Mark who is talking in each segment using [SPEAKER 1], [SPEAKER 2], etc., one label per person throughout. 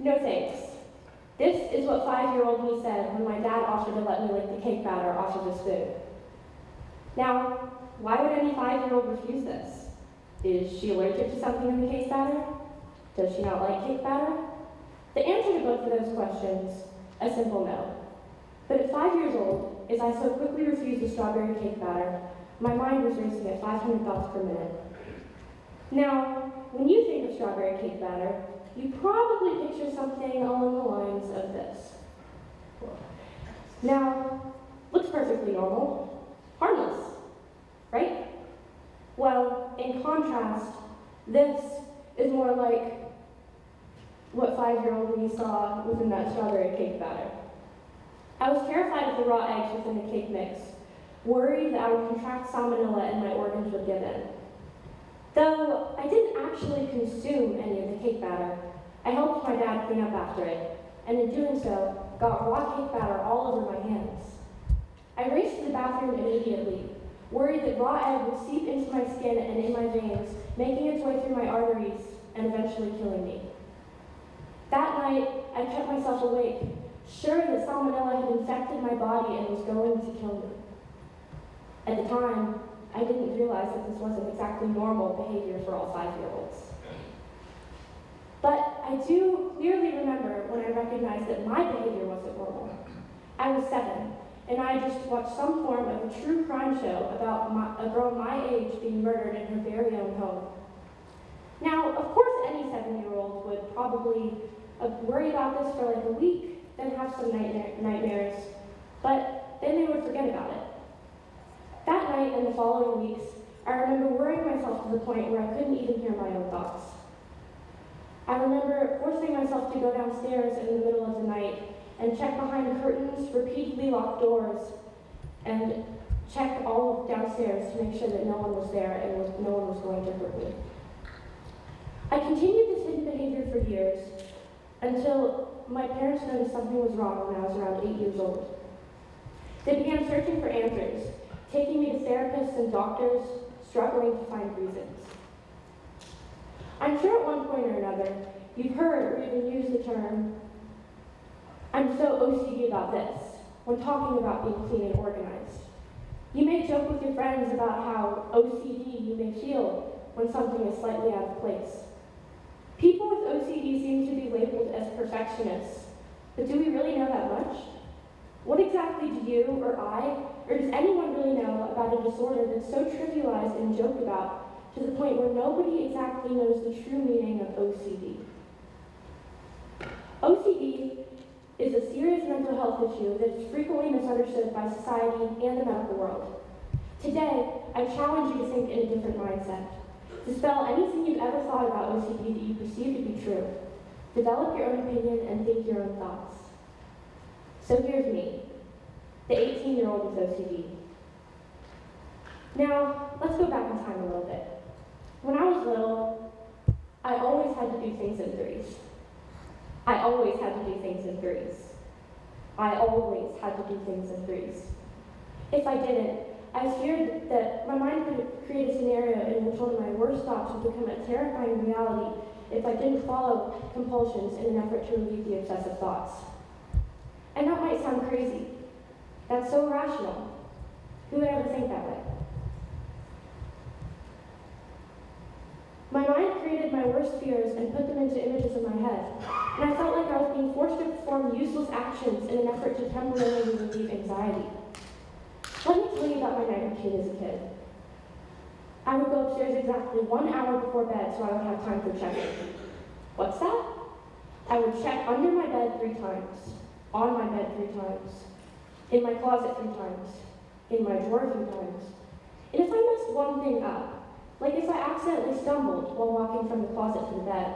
[SPEAKER 1] No thanks. This is what 5-year-old me said when my dad offered to let me lick the cake batter off of his spoon. Now, why would any 5-year-old refuse this? Is she allergic to something in the cake batter? Does she not like cake batter? The answer to both of those questions, a simple no. But at 5 years old, as I so quickly refused the strawberry cake batter, my mind was racing at 500 thoughts per minute. Now, when you think of strawberry cake batter, you probably picture something along the lines of this. Now, looks perfectly normal, harmless, right? Well, in contrast, this is more like what 5-year-old me saw within that strawberry cake batter. I was terrified of the raw eggs within the cake mix, worried that I would contract salmonella and my organs would give in. Though I didn't actually consume any of the cake batter, I helped my dad clean up after it, and in doing so, got raw cake batter all over my hands. I raced to the bathroom immediately, worried that raw egg would seep into my skin and in my veins, making its way through my arteries and eventually killing me. That night, I kept myself awake, sure that salmonella had infected my body and was going to kill me. At the time, I didn't realize that this wasn't exactly normal behavior for all 5-year-olds. But I do clearly remember when I recognized that my behavior wasn't normal. I was 7, and I had just watched some form of a true crime show about a girl my age being murdered in her very own home. Now, of course, any 7-year-old would probably worry about this for like a week, then have some nightmares, but then they would forget about it. That night and the following weeks, I remember worrying myself to the point where I couldn't even hear my own thoughts. I remember forcing myself to go downstairs in the middle of the night and check behind curtains, repeatedly lock doors, and check all of downstairs to make sure that no one was there and no one was going to hurt me. I continued this hidden behavior for years until my parents noticed something was wrong when I was around 8 years old. They began searching for answers, taking me to therapists and doctors, struggling to find reasons. I'm sure at one point or another, you've heard or even used the term, "I'm so OCD about this," when talking about being clean and organized. You may joke with your friends about how OCD you may feel when something is slightly out of place. People with OCD seem to be labeled as perfectionists, but do we really know that much? What exactly do you or I, or does anyone really know about a disorder that's so trivialized and joked about to the point where nobody exactly knows the true meaning of OCD? OCD is a serious mental health issue that is frequently misunderstood by society and the medical world. Today, I challenge you to think in a different mindset. Dispel anything you've ever thought about OCD that you perceive to be true. Develop your own opinion and think your own thoughts. So here's me, the 18-year-old with OCD. Now, let's go back in time a little bit. When I was little, I always had to do things in threes. I always had to do things in threes. I always had to do things in threes. If I didn't, I feared that my mind could create a scenario in which one of my worst thoughts would become a terrifying reality if I didn't follow compulsions in an effort to relieve the obsessive thoughts. And that might sound crazy. That's so irrational. Who would ever think that way? My mind created my worst fears and put them into images in my head, and I felt like I was being forced to perform useless actions in an effort to temporarily relieve anxiety. Let me tell you about my night routine as a kid. I would go upstairs exactly 1 hour before bed so I would have time for checking. What's that? I would check under my bed 3 times, on my bed 3 times, in my closet 3 times, in my drawer 3 times. And if I messed one thing up, like if I accidentally stumbled while walking from the closet to the bed,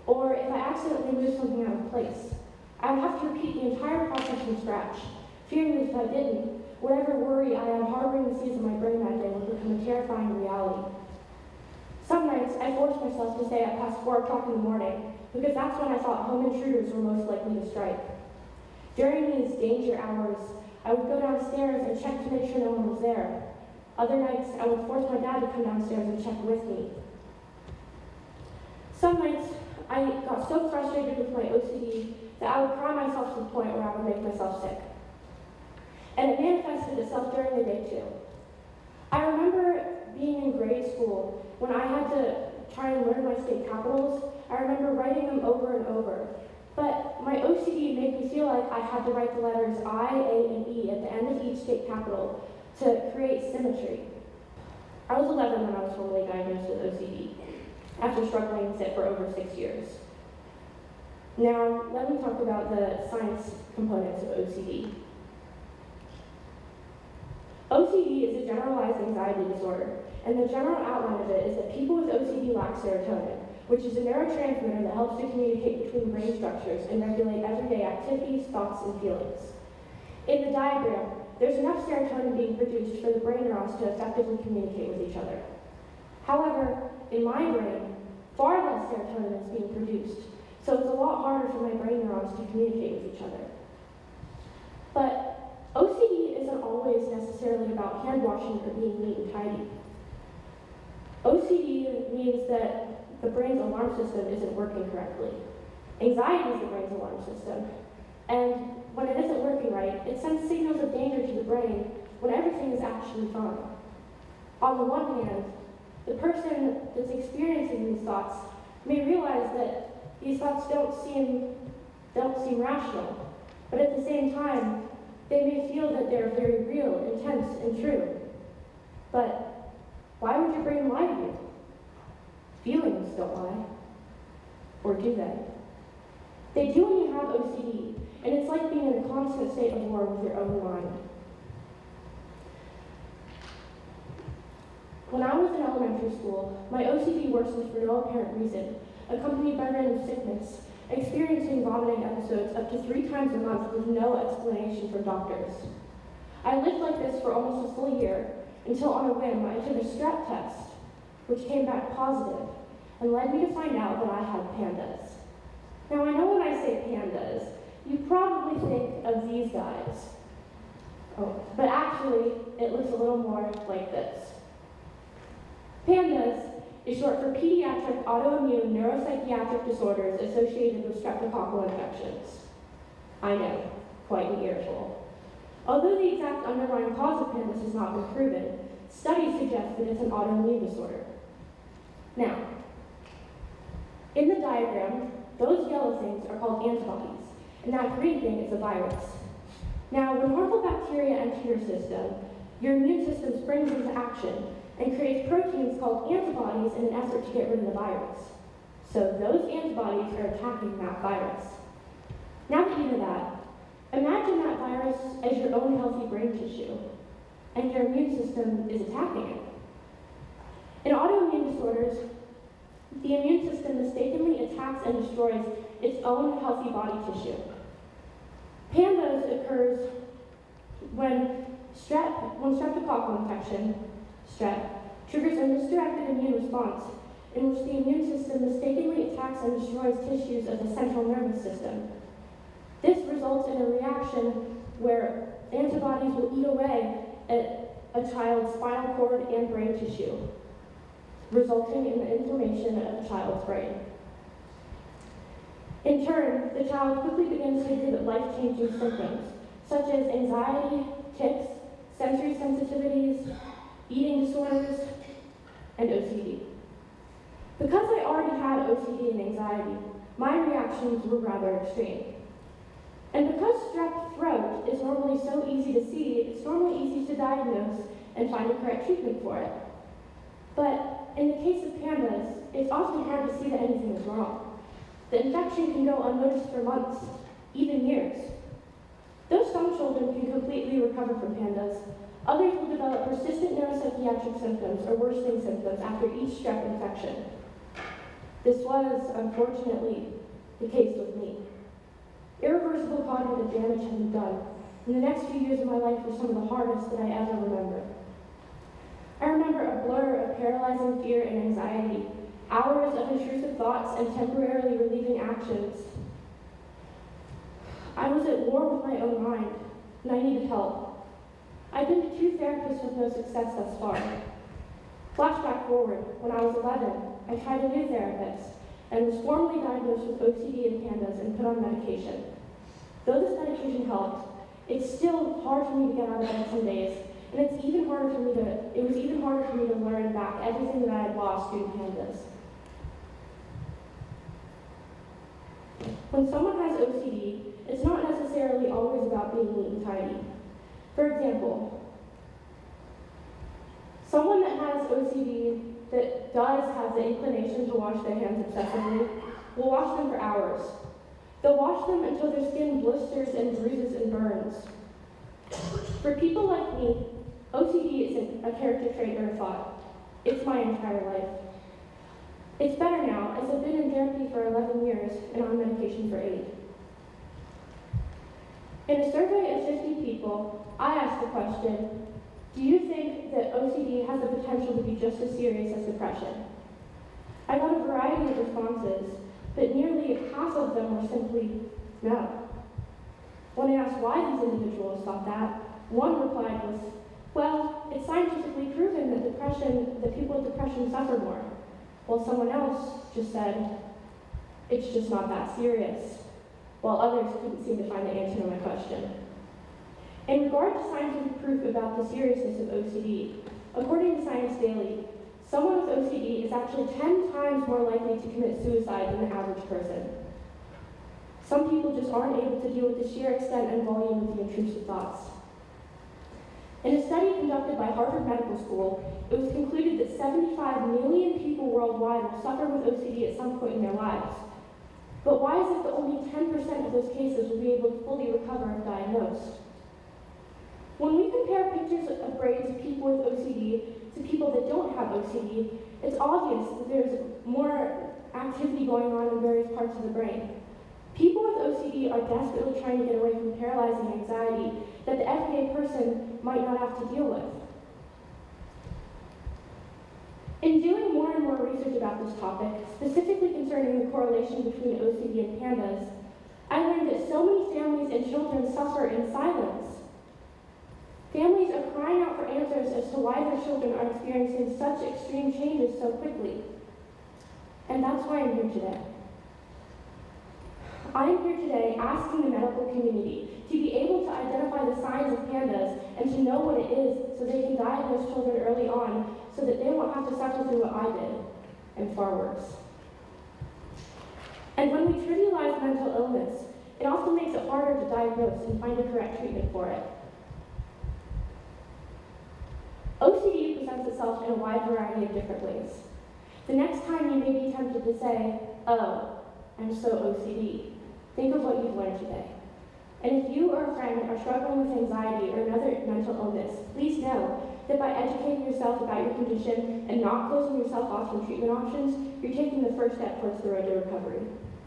[SPEAKER 1] or if I accidentally moved something out of place, I would have to repeat the entire process from scratch, fearing that if I didn't, whatever worry I had harboring the seeds of my brain that day would become a terrifying reality. Some nights, I forced myself to stay up past 4 o'clock in the morning, because that's when I thought home intruders were most likely to strike. During these danger hours, I would go downstairs and check to make sure no one was there. Other nights, I would force my dad to come downstairs and check with me. Some nights, I got so frustrated with my OCD that I would cry myself to the point where I would make myself sick. And it manifested itself during the day too. I remember being in grade school when I had to try and learn my state capitals. I remember writing them over and over. But my OCD made me feel like I had to write the letters I, A, and E at the end of each state capital to create symmetry. I was 11 when I was formally diagnosed with OCD, after struggling with it for over 6 years. Now, let me talk about the science components of OCD. OCD is a generalized anxiety disorder, and the general outline of it is that people with OCD lack serotonin, which is a neurotransmitter that helps to communicate between brain structures and regulate everyday activities, thoughts, and feelings. In the diagram, there's enough serotonin being produced for the brain neurons to effectively communicate with each other. However, in my brain, far less serotonin is being produced, so it's a lot harder for my brain neurons to communicate with each other. But OCD isn't always necessarily about hand washing or being neat and tidy. OCD means that the brain's alarm system isn't working correctly. Anxiety is the brain's alarm system, and when it isn't working right, it sends signals of danger to the brain when everything is actually fine. On the one hand, the person that's experiencing these thoughts may realize that these thoughts don't seem rational, but at the same time, they may feel that they're very real, intense, and true. But why would your brain lie to you? Feelings don't lie. Or do they? They do when you have OCD, and it's like being in a constant state of war with your own mind. When I was in elementary school, my OCD worsened for no apparent reason, accompanied by random sickness, experiencing vomiting episodes up to 3 times a month with no explanation from doctors. I lived like this for almost a full year, until on a whim I took a strep test, which came back positive, and led me to find out that I had PANDAS. Now I know when I say PANDAS, you probably think of these guys. But actually, it looks a little more like this. PANDAS is short for Pediatric Autoimmune Neuropsychiatric Disorders Associated with Streptococcal Infections. I know, quite an earful. Although the exact underlying cause of PANDAS has not been proven, studies suggest that it's an autoimmune disorder. Now, in the diagram, those yellow things are called antibodies, and that green thing is a virus. Now, when harmful bacteria enter your system, your immune system springs into action and creates proteins called antibodies in an effort to get rid of the virus. So those antibodies are attacking that virus. Now that you know that, imagine that virus as your own healthy brain tissue, and your immune system is attacking it. In autoimmune disorders, the immune system mistakenly attacks and destroys its own healthy body tissue. PANDAS occurs when streptococcal infection, strep, triggers a misdirected immune response in which the immune system mistakenly attacks and destroys tissues of the central nervous system. This results in a reaction where antibodies will eat away at a child's spinal cord and brain tissue, resulting in the inflammation of the child's brain. In turn, the child quickly begins to exhibit life-changing symptoms, such as anxiety, tics, sensory sensitivities, eating disorders, and OCD. Because I already had OCD and anxiety, my reactions were rather extreme. And because strep throat is normally so easy to see, it's normally easy to diagnose and find the correct treatment for it. But in the case of PANDAS, it's often hard to see that anything is wrong. The infection can go unnoticed for months, even years. Though some children can completely recover from PANDAS, others will develop persistent neuropsychiatric symptoms or worsening symptoms after each strep infection. This was, unfortunately, the case with me. Irreversible cognitive damage had been done, and the next few years of my life were some of the hardest that I ever remember. I remember a blur of paralyzing fear and anxiety, hours of intrusive thoughts and temporarily relieving actions. I was at war with my own mind, and I needed help. I've been to 2 therapists with no success thus far. Flashback forward, when I was 11, I tried a new therapist, and was formally diagnosed with OCD and PANDAS and put on medication. Though this medication helped, it's still hard for me to get out of bed some days, and it was even harder for me to learn back everything that I had lost due to PANDAS. When someone has OCD, it's not necessarily always about being neat and tidy. For example, someone that has OCD that does have the inclination to wash their hands obsessively will wash them for hours. They'll wash them until their skin blisters and bruises and burns. For people like me, OCD isn't a character trait or a thought. It's my entire life. It's better now, as I've been in therapy for 11 years and on medication for 8. In a survey of 50 people, I asked the question, do you think that OCD has the potential to be just as serious as depression? I got a variety of responses, but nearly half of them were simply no. When I asked why these individuals thought that, one replied was, well, it's scientifically proven that people with depression suffer more. While someone else just said, it's just not that serious, while others couldn't seem to find the answer to my question. In regard to scientific proof about the seriousness of OCD, according to Science Daily, someone with OCD is actually 10 times more likely to commit suicide than the average person. Some people just aren't able to deal with the sheer extent and volume of the intrusive thoughts. In a study conducted by Harvard Medical School, it was concluded that 75 million people worldwide will suffer with OCD at some point in their lives. But why is it that only 10% of those cases will be able to fully recover if diagnosed? When we compare pictures of brains of people with OCD to people that don't have OCD, it's obvious that there's more activity going on in various parts of the brain. People with OCD are desperately trying to get away from paralyzing anxiety that the everyday person might not have to deal with. In doing more and more research about this topic, specifically concerning the correlation between OCD and PANDAS, I learned that so many families and children suffer in silence. Families are crying out for answers as to why their children are experiencing such extreme changes so quickly. And that's why I'm here today. I'm here today asking the medical community to be able to identify the signs of PANDAS and to know what it is so they can diagnose children early on so that they won't have to suffer through what I did, and far worse. And when we trivialize mental illness, it often makes it harder to diagnose and find a correct treatment for it. OCD presents itself in a wide variety of different ways. The next time you may be tempted to say, oh, I'm so OCD, think of what you've learned today. And if you or a friend are struggling with anxiety or another mental illness, please know that by educating yourself about your condition and not closing yourself off from treatment options, you're taking the first step towards the road to recovery.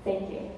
[SPEAKER 1] Thank you.